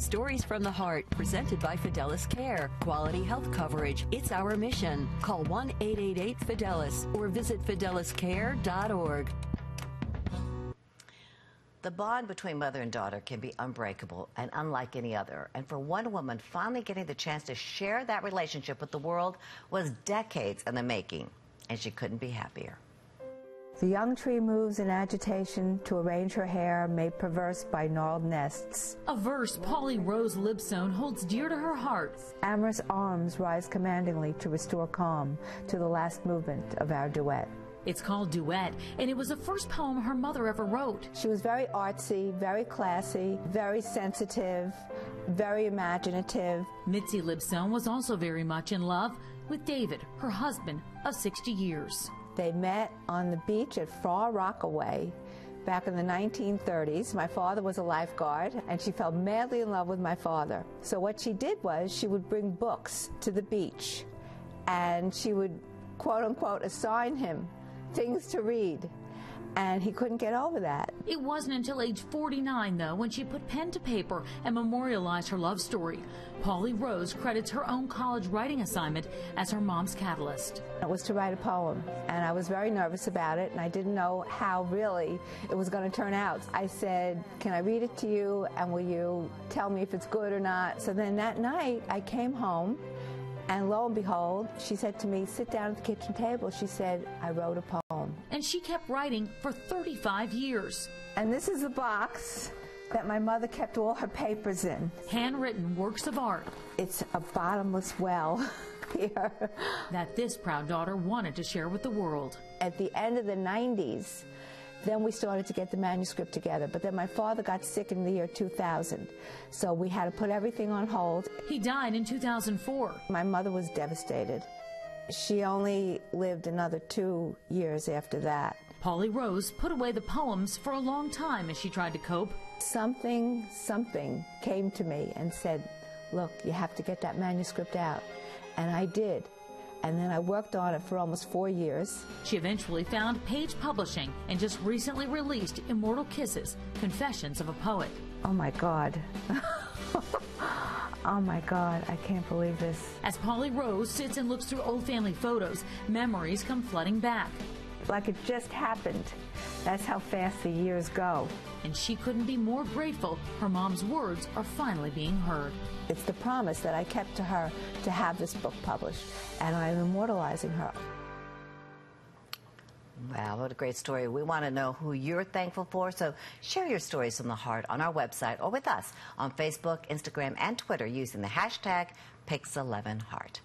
Stories from the Heart, presented by Fidelis Care. Quality health coverage. It's our mission. Call 1-888-FIDELIS or visit fideliscare.org. The bond between mother and daughter can be unbreakable and unlike any other. And for one woman, finally getting the chance to share that relationship with the world was decades in the making, and she couldn't be happier. The young tree moves in agitation to arrange her hair, made perverse by gnarled nests. A verse Pauli Rose Libsohn holds dear to her heart. Amorous arms rise commandingly to restore calm to the last movement of our duet. It's called Duet, and it was the first poem her mother ever wrote. She was very artsy, very classy, very sensitive, very imaginative. Mitzi Libsohn was also very much in love with David, her husband of 60 years. They met on the beach at Far Rockaway back in the 1930s. My father was a lifeguard, and she fell madly in love with my father. So what she did was she would bring books to the beach, and she would, quote unquote, assign him things to read. And he couldn't get over that. It wasn't until age 49, though, when she put pen to paper and memorialized her love story. Pauli Rose credits her own college writing assignment as her mom's catalyst. It was to write a poem, and I was very nervous about it, and I didn't know how really it was going to turn out. I said, can I read it to you, and will you tell me if it's good or not? So then that night, I came home, and lo and behold, she said to me, sit down at the kitchen table. She said, I wrote a poem. And she kept writing for 35 years. And this is the box that my mother kept all her papers in. Handwritten works of art. It's a bottomless well here. That this proud daughter wanted to share with the world. At the end of the 90s, then we started to get the manuscript together. But then my father got sick in the year 2000, so we had to put everything on hold. He died in 2004. My mother was devastated. She only lived another 2 years after that. Pauli Rose put away the poems for a long time as she tried to cope. Something came to me and said, look, you have to get that manuscript out. And I did. And then I worked on it for almost 4 years. She eventually found Page Publishing and just recently released Immortal Kisses, Confessions of a Poet. Oh my God. Oh my God, I can't believe this. As Pauli Rose sits and looks through old family photos, memories come flooding back. Like it just happened. That's how fast the years go. And she couldn't be more grateful her mom's words are finally being heard. It's the promise that I kept to her to have this book published, and I'm immortalizing her. Wow, what a great story. We want to know who you're thankful for, so share your stories from the heart on our website or with us on Facebook, Instagram, and Twitter using the hashtag Pix11Heart.